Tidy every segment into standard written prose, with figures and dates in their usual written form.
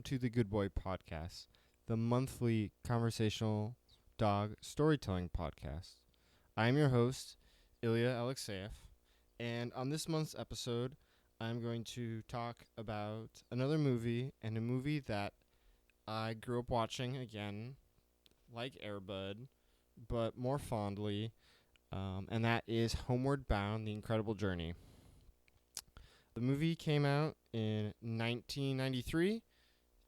welcome to the Good Boy Podcast, the monthly conversational dog storytelling podcast. I am your host, Ilya Alexeyev, and on this month's episode, I'm going to talk about another movie, and a movie that I grew up watching again, like Air Bud, but more fondly, and that is Homeward Bound: The Incredible Journey. The movie came out in 1993.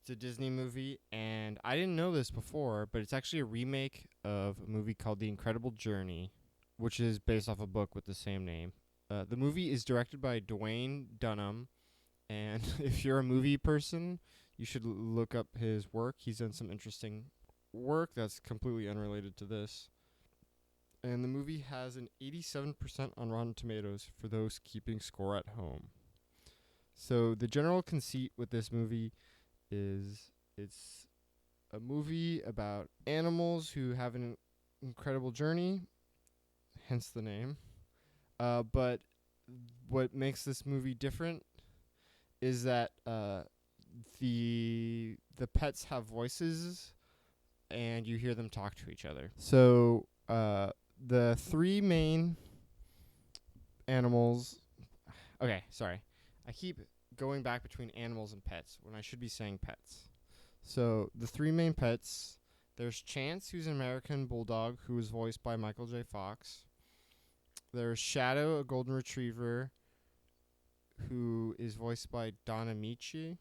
It's a Disney movie, and I didn't know this before, but it's actually a remake of a movie called The Incredible Journey, which is based off a book with the same name. The movie is directed by Dwayne Dunham, and if you're a movie person, you should look up his work. He's done some interesting work that's completely unrelated to this. And the movie has an 87% on Rotten Tomatoes for those keeping score at home. So the general conceit with this movie is it's a movie about animals who have an incredible journey, hence the name. But what makes this movie different is that the pets have voices and you hear them talk to each other. So the three main animals. Okay, sorry. I keep going back between animals and pets when I should be saying pets. So the three main pets, there's Chance, who's an American bulldog who is voiced by Michael J. Fox. There's Shadow, a golden retriever, who is voiced by Donna Michi.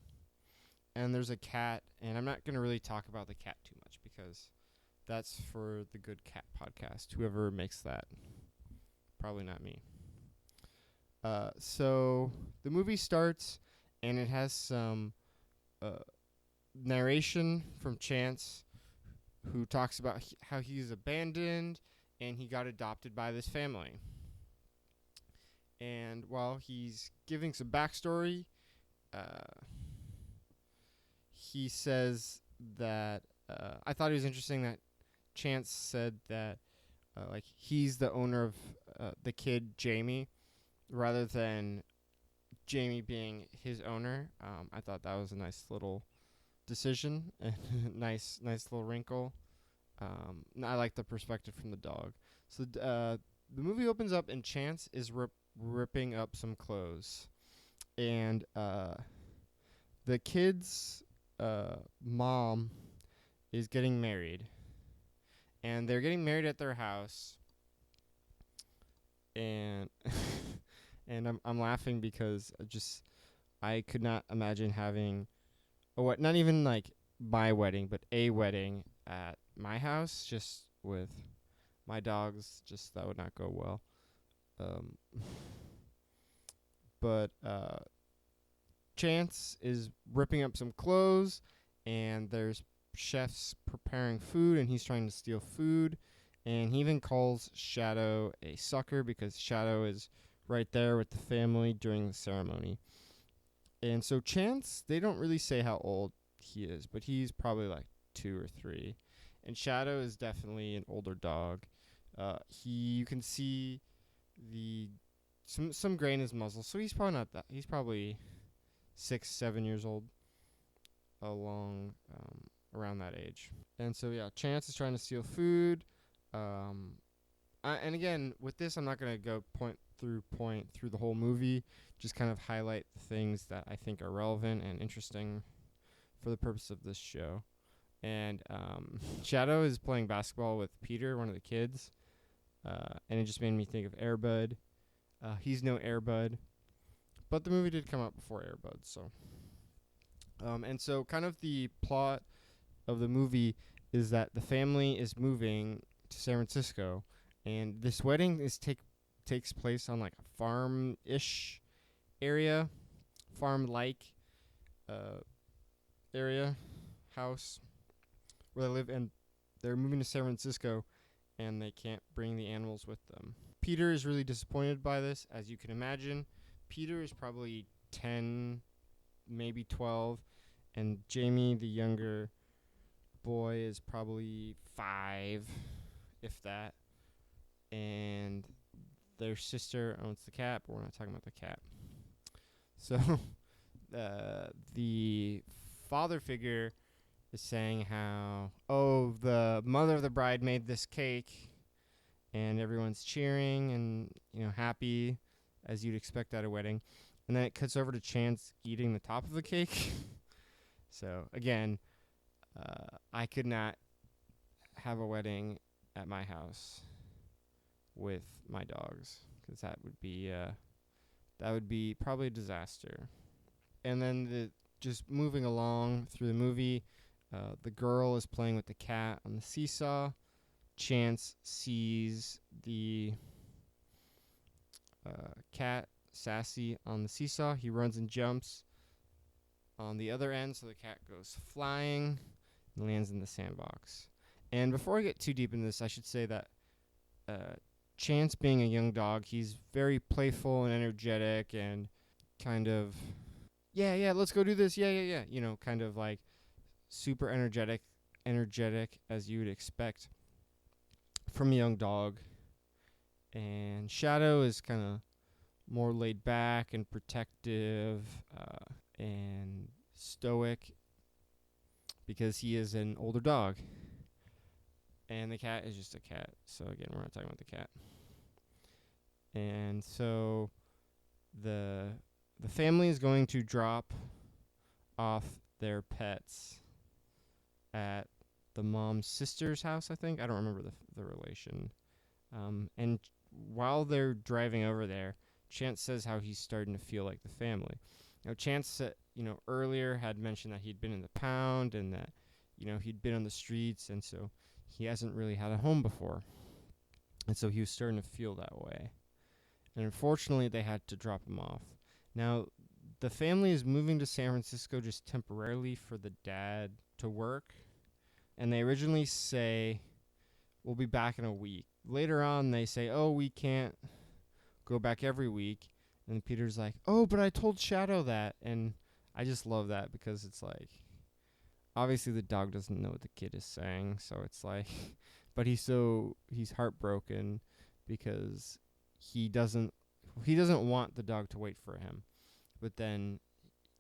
And there's a cat, and I'm not going to really talk about the cat too much because that's for the Good Cat podcast, whoever makes that. Probably not me. So the movie starts, and it has some narration from Chance, who talks about how he's abandoned and he got adopted by this family. And while he's giving some backstory, he says that I thought it was interesting that Chance said that like he's the owner of the kid Jamie, rather than Jamie being his owner. I thought that was a nice little decision and nice little wrinkle. I like the perspective from the dog. So the movie opens up and Chance is ripping up some clothes, and the kid's mom is getting married, and they're getting married at their house, and and I'm laughing because I could not imagine having not even like my wedding, but a wedding at my house just with my dogs. Just that would not go well. But Chance is ripping up some clothes, and there's chefs preparing food, and he's trying to steal food, and he even calls Shadow a sucker because Shadow is right there with the family during the ceremony. And so Chance, they don't really say how old he is, but he's probably like 2 or 3. And Shadow is definitely an older dog. You can see some gray in his muzzle, so he's probably not that. He's probably 6-7 years old, around that age. And so yeah, Chance is trying to steal food. And again, with this, I'm not gonna go point through the whole movie. Just kind of highlight the things that I think are relevant and interesting for the purpose of this show. And Shadow is playing basketball with Peter, one of the kids, and it just made me think of Air Bud. He's no Air Bud, but the movie did come out before Air Bud, so. And so kind of the plot of the movie is that the family is moving to San Francisco, and this wedding takes place on like a farm-ish area, farm-like area, house where they live, and they're moving to San Francisco, and they can't bring the animals with them. Peter is really disappointed by this, as you can imagine. Peter is probably 10, maybe 12, and Jamie, the younger boy, is probably 5, if that. And their sister owns the cat, but we're not talking about the cat. So the father figure is saying how, oh, the mother of the bride made this cake, and everyone's cheering and happy, as you'd expect at a wedding. And then it cuts over to Chance eating the top of the cake. So again, I could not have a wedding at my house with my dogs, because that would be probably a disaster. And then just moving along through the movie, the girl is playing with the cat on the seesaw. Chance sees the cat Sassy on the seesaw. He runs and jumps on the other end, so the cat goes flying and lands in the sandbox. And before I get too deep into this, I should say that Chance, being a young dog, he's very playful and energetic and kind of, yeah, let's go do this, yeah. Kind of like super energetic as you would expect from a young dog. And Shadow is kind of more laid back and protective and stoic, because he is an older dog. And the cat is just a cat. So again, we're not talking about the cat. And so the family is going to drop off their pets at the mom's sister's house, I think. I don't remember the relation. And while they're driving over there, Chance says how he's starting to feel like the family. Now, Chance, earlier had mentioned that he'd been in the pound and that, he'd been on the streets, and so he hasn't really had a home before. And so he was starting to feel that way. And unfortunately, they had to drop him off. Now, the family is moving to San Francisco just temporarily for the dad to work. And they originally say, we'll be back in a week. Later on, they say, oh, we can't go back every week. And Peter's like, oh, but I told Shadow that. And I just love that, because it's like, obviously the dog doesn't know what the kid is saying. So it's like, but he's heartbroken because he doesn't want the dog to wait for him. But then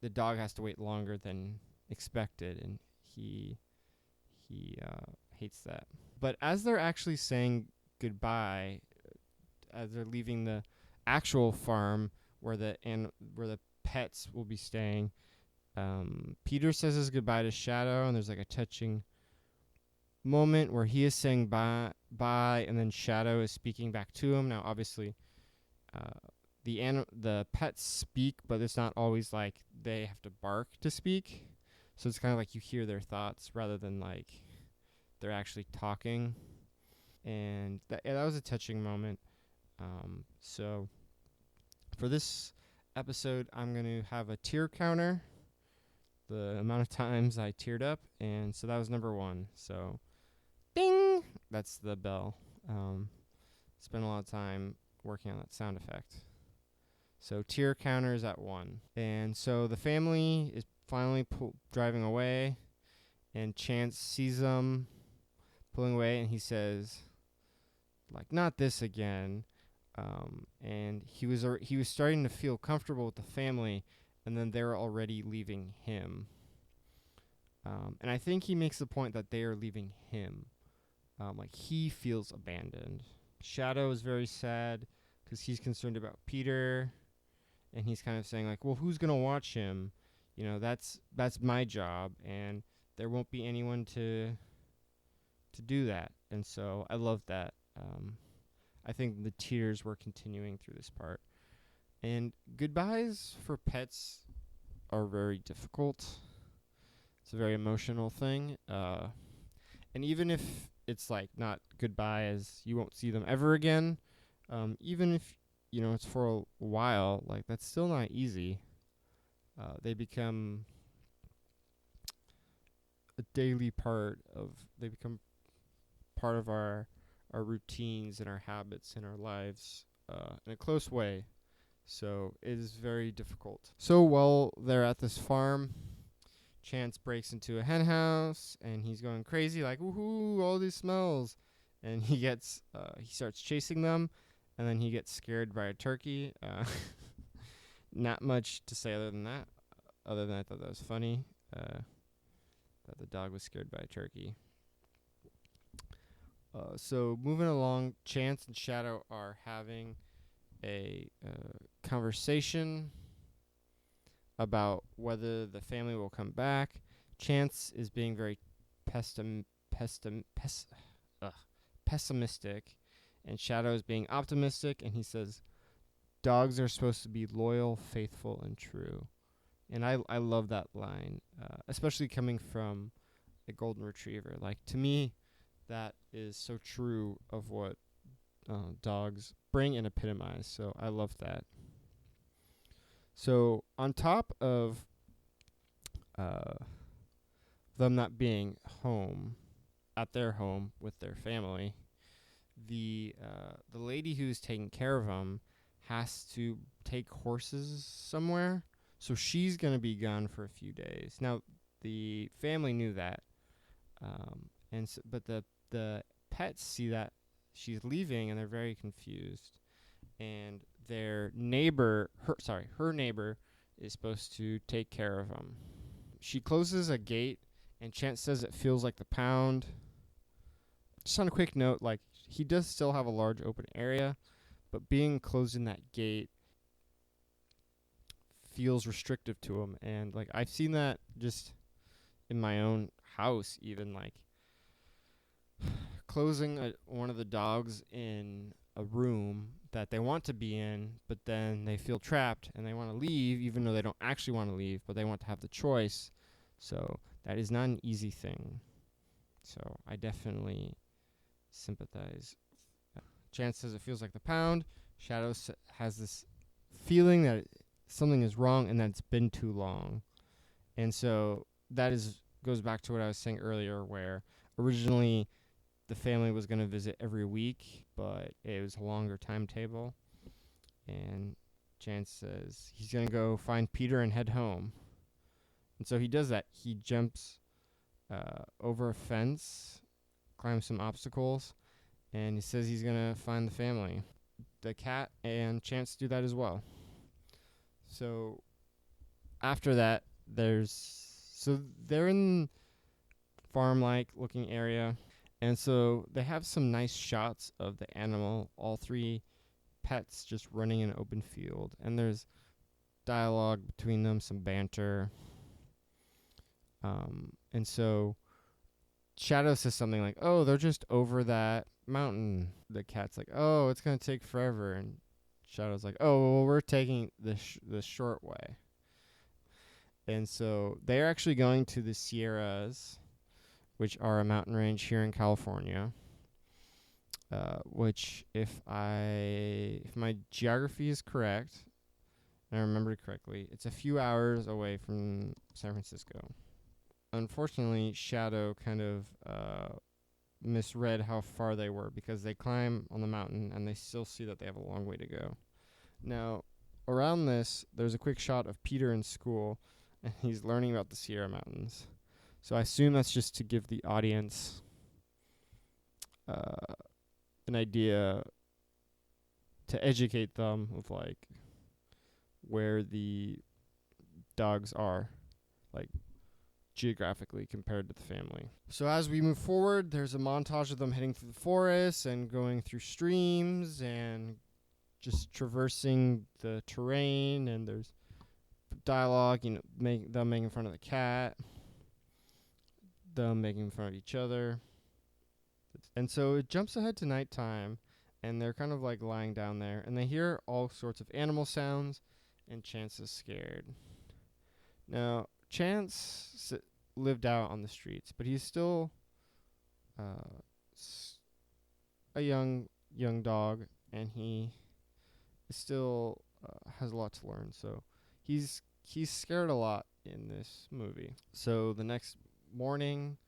the dog has to wait longer than expected, and he hates that. But as they're actually saying goodbye, as they're leaving the actual farm where the pets will be staying, Peter says his goodbye to Shadow, and there's like a touching moment where he is saying bye, and then Shadow is speaking back to him. Now, obviously, the pets speak, but it's not always like they have to bark to speak. So it's kind of like you hear their thoughts rather than like they're actually talking. And that was a touching moment. So for this episode, I'm going to have a tear counter, the amount of times I teared up. And so that was number 1. So ding, that's the bell. Spent a lot of time working on that sound effect. So tear counter is at 1. And so the family is finally driving away, and Chance sees them pulling away, and he says, like, not this again. And he was starting to feel comfortable with the family, and then they're already leaving him. And I think he makes the point that they are leaving him. Like, he feels abandoned. Shadow is very sad because he's concerned about Peter, and he's kind of saying like, well, who's gonna watch him? That's my job, and there won't be anyone to do that. And so I love that. I think the tears were continuing through this part. And goodbyes for pets are very difficult. It's a very emotional thing. And even if it's like not goodbye as you won't see them ever again, even if it's for a while, like that's still not easy. They become a daily part of. They become part of our routines and our habits in our lives in a close way. So it is very difficult. So while they're at this farm, Chance breaks into a hen house, and he's going crazy, like, woohoo, all these smells. And he starts chasing them, and then he gets scared by a turkey. Not much to say other than that. Other than I thought that was funny. that the dog was scared by a turkey. So moving along, Chance and Shadow are having a conversation about whether the family will come back. Chance is being very pessimistic, and Shadow is being optimistic, and he says, dogs are supposed to be loyal, faithful, and true. And I love that line, especially coming from a golden retriever. Like, to me, that is so true of what dogs bring and epitomize. So I love that. So on top of them not being home, at their home with their family, the lady who's taking care of them has to take horses somewhere. So she's going to be gone for a few days. Now, the family knew that. But the pets see that she's leaving, and they're very confused. And her neighbor is supposed to take care of them. She closes a gate, and Chance says it feels like the pound. Just on a quick note, like, he does still have a large open area, but being closed in that gate feels restrictive to him. And, like, I've seen that just in my own house, even, like, closing one of the dogs in a room that they want to be in, but then they feel trapped and they want to leave, even though they don't actually want to leave, but they want to have the choice. So that is not an easy thing. So I definitely sympathize. Chance says it feels like the pound. Shadow has this feeling that something is wrong and that it's been too long. And so that goes back to what I was saying earlier, where originally the family was going to visit every week, but it was a longer timetable. And Chance says he's going to go find Peter and head home. And so he does that. He jumps over a fence, climbs some obstacles, and he says he's going to find the family. The cat and Chance do that as well. So after that, they're in farm-like looking area. And so they have some nice shots of the animal, all three pets just running in an open field. And there's dialogue between them, some banter. And so Shadow says something like, oh, they're just over that mountain. The cat's like, oh, it's going to take forever. And Shadow's like, oh, well, we're taking the short way. And so they're actually going to the Sierras, which are a mountain range here in California, which if my geography is correct, and I remember correctly, it's a few hours away from San Francisco. Unfortunately, Shadow kind of misread how far they were, because they climb on the mountain and they still see that they have a long way to go. Now, around this, there's a quick shot of Peter in school, and he's learning about the Sierra Mountains. So I assume that's just to give the audience an idea, to educate them of, like, where the dogs are, like, geographically compared to the family. So as we move forward, there's a montage of them heading through the forest and going through streams and just traversing the terrain, and there's dialogue, them making fun of the cat, them making fun of each other. And so it jumps ahead to nighttime, and they're kind of like lying down there, and they hear all sorts of animal sounds, and Chance is scared. Now, Chance lived out on the streets, but he's still a young dog, and he still has a lot to learn. So he's scared a lot in this movie. So the next morning,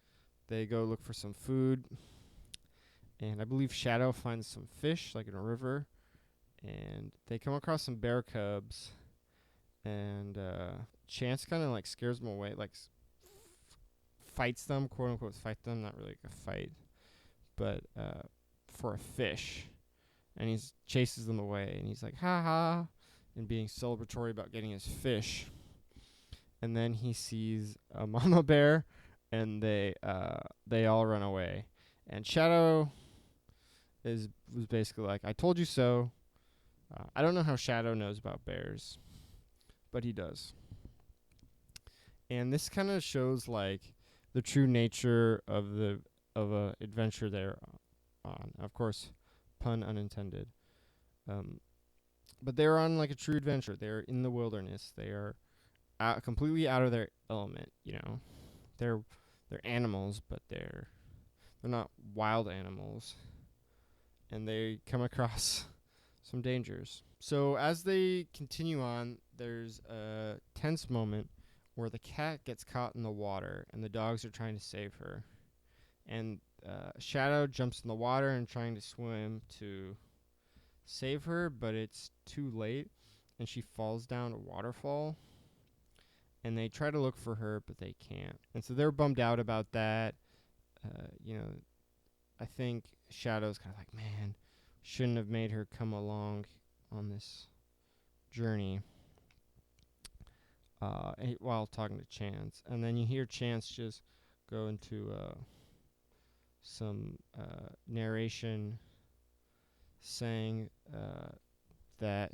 they go look for some food, and I believe Shadow finds some fish, like in a river, and they come across some bear cubs, and Chance kind of like scares them away, like fights them, quote unquote fight them, not really like a fight, but for a fish, and he chases them away, and he's like, ha ha, and being celebratory about getting his fish. And then he sees a mama bear and they all run away. And Shadow was basically like, "I told you so." I don't know how Shadow knows about bears, but he does. And this kind of shows like the true nature of a adventure they're on. Of course, pun unintended. Um, but they're on like a true adventure. They're in the wilderness. They are completely out of their element. They're animals, but they're not wild animals, and they come across some dangers. So as they continue on, there's a tense moment where the cat gets caught in the water, and the dogs are trying to save her. And Shadow jumps in the water and trying to swim to save her, but it's too late, and she falls down a waterfall. And they try to look for her, but they can't. And so they're bummed out about that. I think Shadow's kind of like, man, shouldn't have made her come along on this journey. While talking to Chance. And then you hear Chance just go into some narration saying that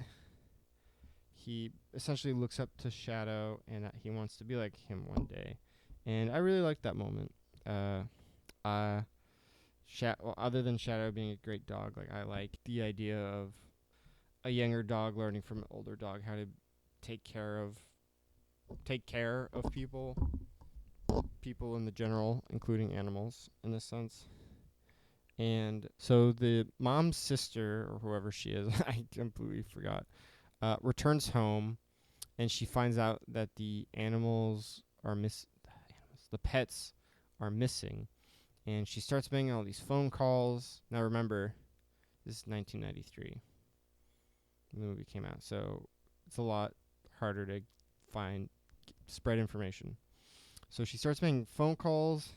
he essentially looks up to Shadow and that he wants to be like him one day. And I really like that moment. Other than Shadow being a great dog, like I like the idea of a younger dog learning from an older dog how to take care of people in the general, including animals in this sense. And so the mom's sister, or whoever she is, I completely forgot, returns home, and she finds out that the pets are missing, and she starts making all these phone calls. Now remember, this is 1993. The movie came out, so it's a lot harder to spread information. So she starts making phone calls,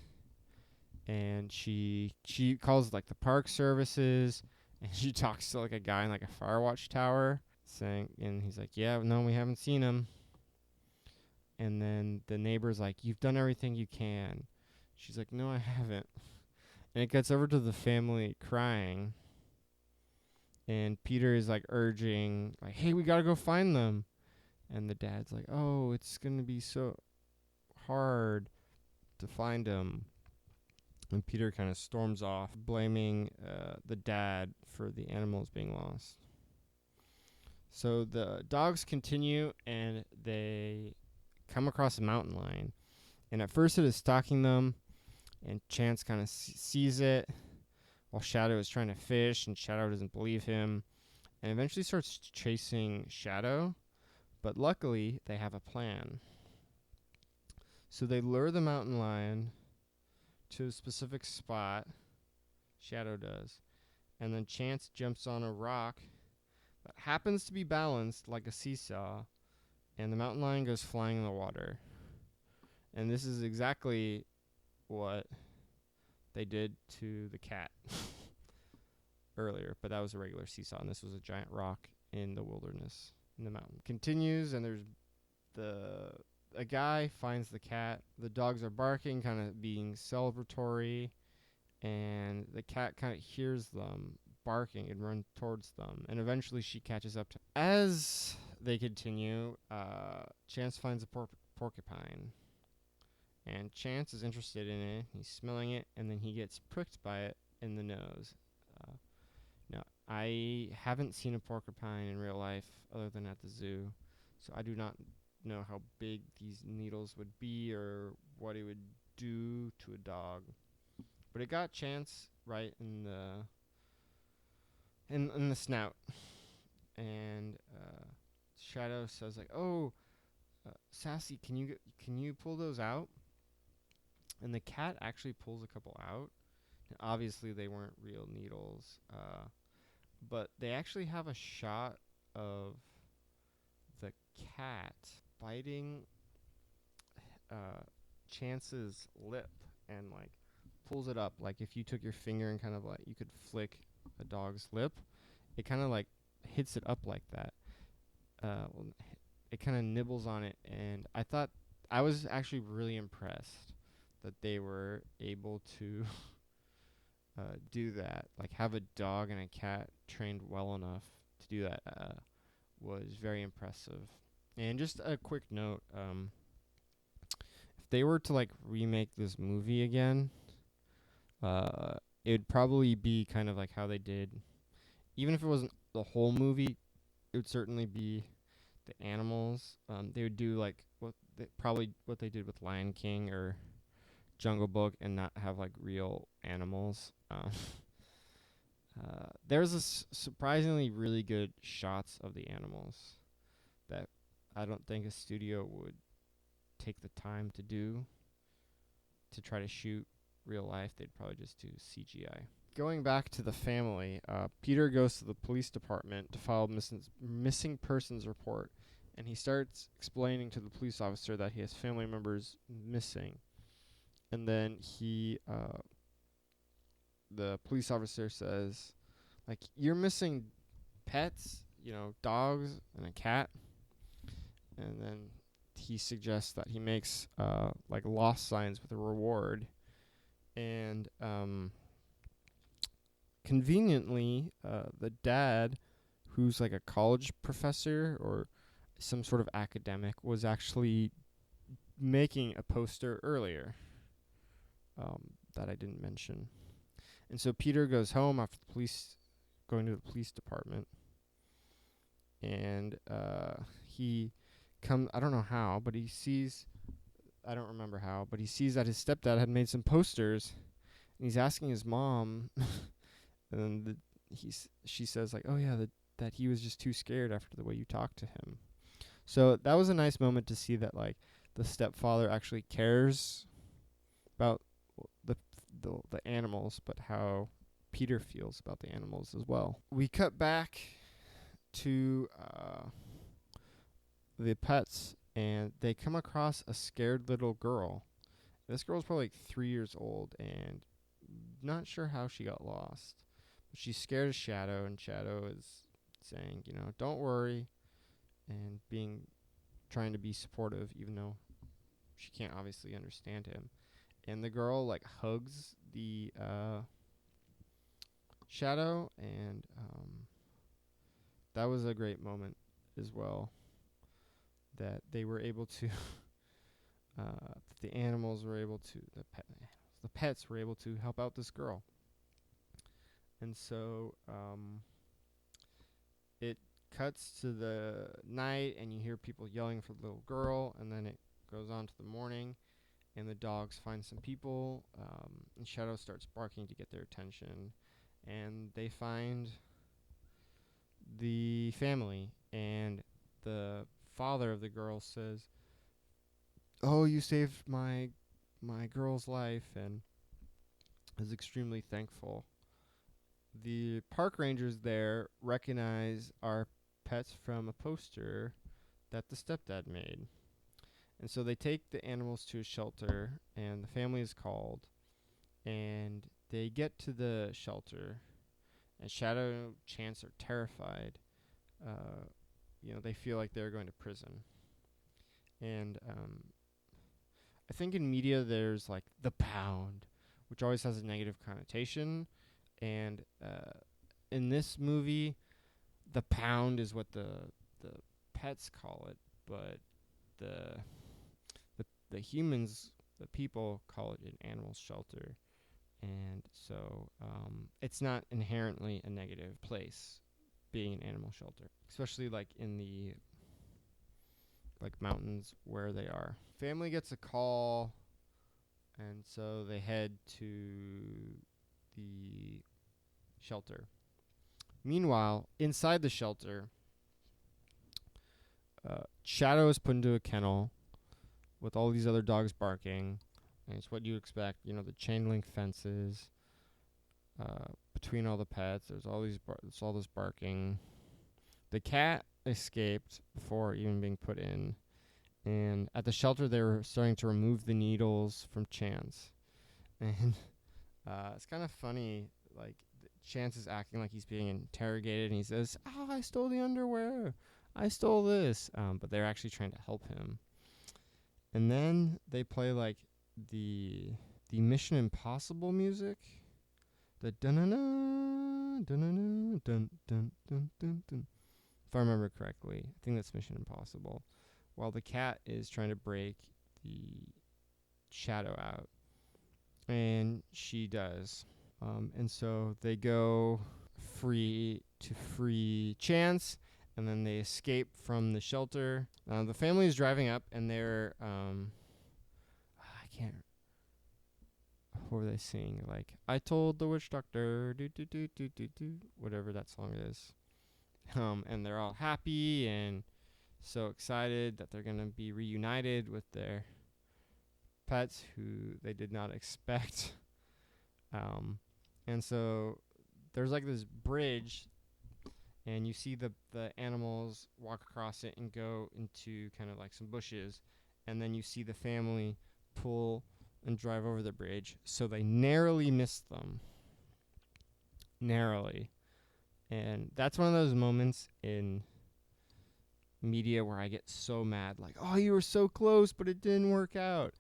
and she calls like the park services, and she talks to like a guy in like a fire watch tower, and he's like, "Yeah, no, we haven't seen him." And then the neighbor's like, "You've done everything you can." She's like, "No, I haven't." And it gets over to the family crying, and Peter is like urging, like, "Hey, we gotta go find them." And the dad's like, "Oh, it's gonna be so hard to find them." And Peter kind of storms off, blaming the dad for the animals being lost. So the dogs continue, and they come across a mountain lion. And at first it is stalking them, and Chance kind of sees it, while Shadow is trying to fish, and Shadow doesn't believe him, and eventually starts chasing Shadow. But luckily, they have a plan. So they lure the mountain lion to a specific spot. Shadow does. And then Chance jumps on a rock that happens to be balanced like a seesaw, and the mountain lion goes flying in the water. And this is exactly what they did to the cat earlier, but that was a regular seesaw, and this was a giant rock in the wilderness, in the mountain. Continues, and there's a guy finds the cat. The dogs are barking, kind of being celebratory, and the cat kind of hears them barking and runs towards them, and eventually she catches up to. As they continue, Chance finds a porcupine, and Chance is interested in it. He's smelling it, and then he gets pricked by it in the nose. Now, I haven't seen a porcupine in real life other than at the zoo, so I do not know how big these needles would be or what it would do to a dog. But it got Chance right in the snout, and Shadow says like, "Oh, Sassy, can you pull those out?" And the cat actually pulls a couple out. And obviously, they weren't real needles, but they actually have a shot of the cat biting Chance's lip and like pulls it up. Like if you took your finger and kind of like you could flick a dog's lip, it kind of like hits it up like that. It kind of nibbles on it, and I was actually really impressed that they were able to do that, like have a dog and a cat trained well enough to do that, was very impressive. And just a quick note, if they were to like remake this movie again, it'd probably be kind of like how they did. Even if it wasn't the whole movie, it would certainly be the animals. They would do like what they did with Lion King or Jungle Book, and not have like real animals. There's surprisingly really good shots of the animals that I don't think a studio would take the time to do to try to shoot real life. They'd probably just do CGI. Going back to the family, Peter goes to the police department to file a missing persons report, and he starts explaining to the police officer that he has family members missing. And then the police officer says, like, you're missing pets, dogs and a cat. And then he suggests that he makes like lost signs with a reward. And conveniently, the dad, who's like a college professor or some sort of academic, was actually making a poster earlier that I didn't mention. And so Peter goes home after going to the police department, and he comes, I don't know how, but he sees, I don't remember how, but he sees that his stepdad had made some posters, and he's asking his mom, and then she says like, oh yeah, that he was just too scared after the way you talked to him. So that was a nice moment to see that like the stepfather actually cares about the animals, but how Peter feels about the animals as well. We cut back to the pets, and they come across a scared little girl. This girl's probably like 3 years old and not sure how she got lost. But she's scared of Shadow, and Shadow is saying, don't worry, and trying to be supportive, even though she can't obviously understand him. And the girl like hugs the Shadow, and that was a great moment as well. That they were able to, the animals were able to, the pets were able to help out this girl. And so it cuts to the night, and you hear people yelling for the little girl, and then it goes on to the morning. And the dogs find some people, and Shadow starts barking to get their attention. And they find the family, and the father of the girl says, oh, you saved my girl's life, and is extremely thankful. The park rangers there recognize our pets from a poster that the stepdad made. And so they take the animals to a shelter, and the family is called, and they get to the shelter, and Shadow and Chance are terrified. They feel like they're going to prison. And I think in media there's like the pound, which always has a negative connotation. And in this movie, the pound is what the pets call it, but the humans, the people, call it an animal shelter. And so it's not inherently a negative place, being an animal shelter, especially like in the like mountains where they are. Family gets a call, and so they head to the shelter. Meanwhile, inside the shelter, Shadow is put into a kennel with all these other dogs barking, and it's what you expect. The chain link fences between all the pets. There's all this barking. The cat escaped before even being put in, and at the shelter they were starting to remove the needles from Chance, and it's kind of funny. Like Chance is acting like he's being interrogated, and he says, "Oh, I stole the underwear. I stole this," but they're actually trying to help him. And then they play like the Mission Impossible music. The dun dun dun dun dun dun dun dun. If I remember correctly, I think that's Mission Impossible. While the cat is trying to break the shadow out, and she does. And so they go free Chance, and then they escape from the shelter. The family is driving up, and they're I can't. What were they singing? Like, I told the witch doctor, do do do do do do, whatever that song is. And they're all happy and so excited that they're gonna be reunited with their pets who they did not expect. And so there's like this bridge, and you see the animals walk across it and go into kind of like some bushes, and then you see the family pull and drive over the bridge. So they narrowly missed them. Narrowly. And that's one of those moments in media where I get so mad, like, oh, you were so close, but it didn't work out.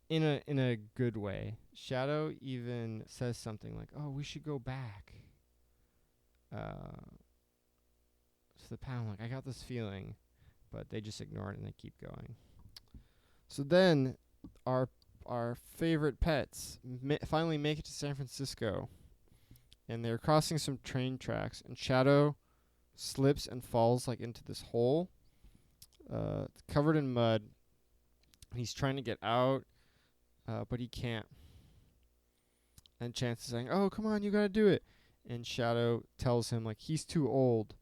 In a good way. Shadow even says something like, oh, we should go back to the pound. Like, I got this feeling, but they just ignore it and they keep going. So then our favorite pets finally make it to San Francisco, and they're crossing some train tracks, and Shadow slips and falls like into this hole, covered in mud. He's trying to get out, but he can't. And Chance is saying, oh, come on, you gotta do it. And Shadow tells him, like, he's too old.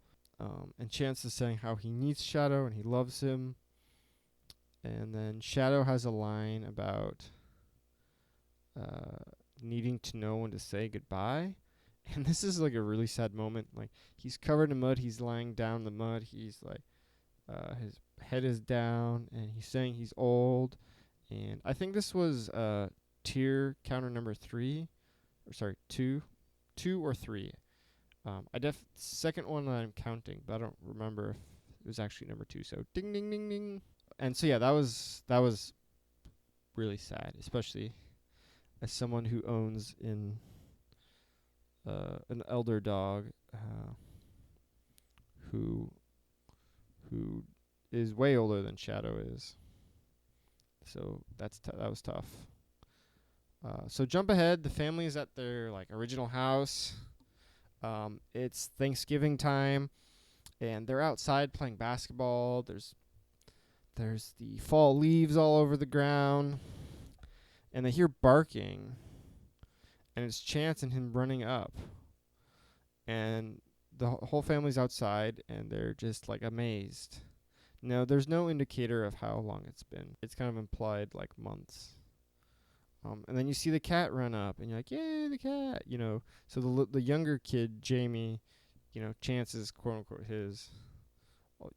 And Chance is saying how he needs Shadow and he loves him. And then Shadow has a line about needing to know when to say goodbye. And this is like a really sad moment. Like, he's covered in mud. He's lying down in the mud. He's like, his head is down, and he's saying he's old. And I think this was tier counter number 3, or sorry, 2 or 3. Second one that I'm counting, but I don't remember if it was actually number 2. So ding ding ding ding. And so yeah, that was really sad, especially as someone who owns an elder dog who is way older than Shadow is. So that was tough. So jump ahead. The family is at their like original house. It's Thanksgiving time, and they're outside playing basketball. There's the fall leaves all over the ground, and they hear barking, and it's Chance and him running up, and the whole family's outside, and they're just like amazed. No, there's no indicator of how long it's been. It's kind of implied like months. And then you see the cat run up, and you're like, yay, the cat, you know. So the younger kid, Jamie, you know, Chance is quote unquote his,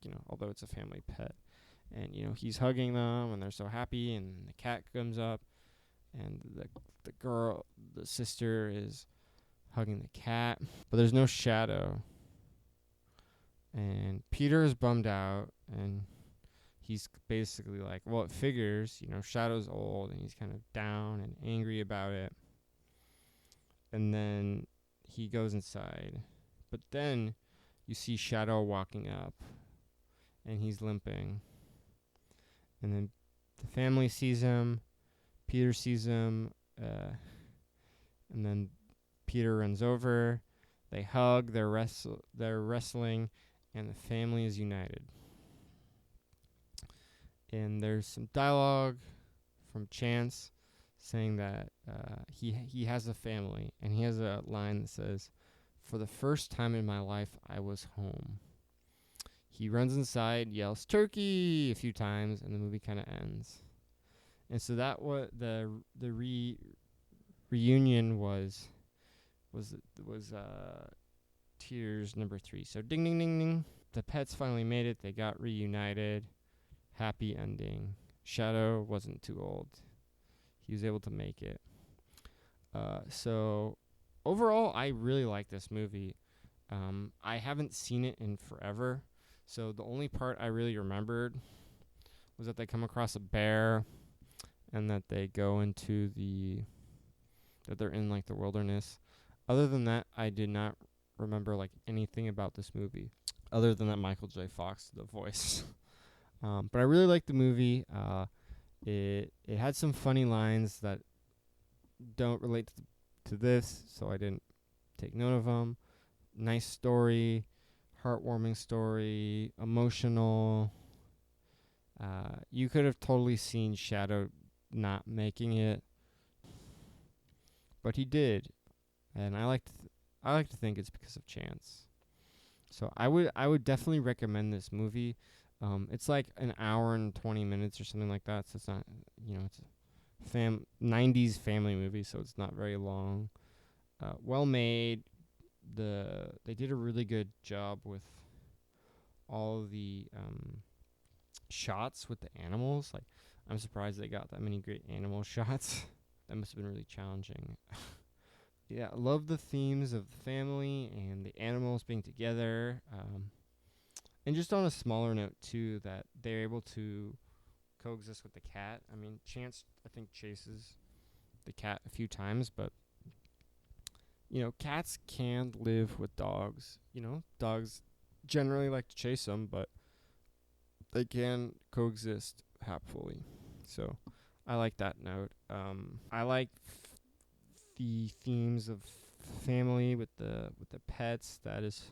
you know, although it's a family pet. And, you know, he's hugging them, and they're so happy, and the cat comes up, and the sister is hugging the cat, but there's no Shadow. And Peter is bummed out, and he's basically like, well, it figures, you know, Shadow's old, and he's kind of down and angry about it. And then he goes inside. But then you see Shadow walking up, and he's limping. And then the family sees him, Peter sees him, and then Peter runs over. They hug, they're wrestling, and the family is united. And there's some dialogue from Chance saying that he has a family, and he has a line that says, "For the first time in my life, I was home." He runs inside, yells "turkey" a few times, and the movie kind of ends. And so that what the reunion was tiers number 3. So ding ding ding ding. The pets finally made it. They got reunited. Happy ending. Shadow wasn't too old. He was able to make it. So overall, I really like this movie. I haven't seen it in forever. So the only part I really remembered was that they come across a bear, and that they go into that they're in like the wilderness. Other than that, I did not remember like anything about this movie, other than that Michael J. Fox, the voice. But I really liked the movie. It had some funny lines that don't relate to this, so I didn't take note of them. Nice story, heartwarming story, emotional. You could have totally seen Shadow not making it, but he did, and I like to think it's because of chance. So I would definitely recommend this movie. It's like an hour and 20 minutes or something like that. So it's not, it's a 90s family movie, so it's not very long. Well made. They did a really good job with all the shots with the animals. Like, I'm surprised they got that many great animal shots. That must have been really challenging. Yeah, I love the themes of the family and the animals being together. And just on a smaller note, too, that they're able to coexist with the cat. I mean, Chance, I think, chases the cat a few times, but, cats can live with dogs. Dogs generally like to chase them, but they can coexist happily. So I like that note. I like the themes of family with the pets. That is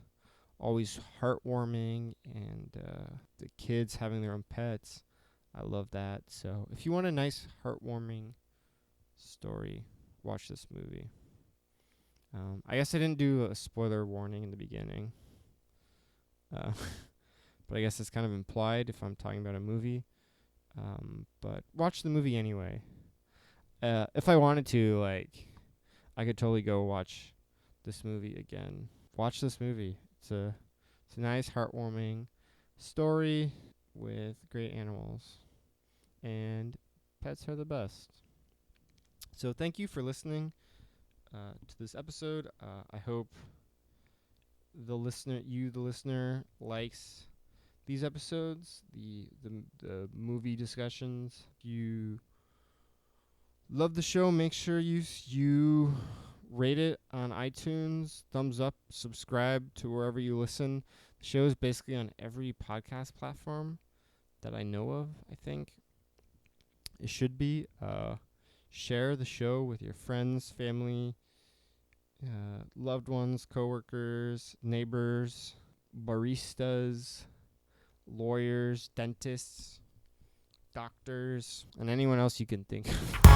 always heartwarming, and the kids having their own pets. I love that. So if you want a nice heartwarming story, watch this movie. I guess I didn't do a spoiler warning in the beginning, but I guess it's kind of implied if I'm talking about a movie. But watch the movie anyway. If I wanted to, I could totally go watch this movie again. Watch this movie. It's a nice, heartwarming story with great animals, and pets are the best. So thank you for listening to this episode. I hope the listener, likes these episodes, the movie discussions. If you love the show, make sure you rate it on iTunes, thumbs up, subscribe to wherever you listen. The show is basically on every podcast platform that I know of, I think. It should be. Share the show with your friends, family, loved ones, coworkers, neighbors, baristas, lawyers, dentists, doctors, and anyone else you can think of.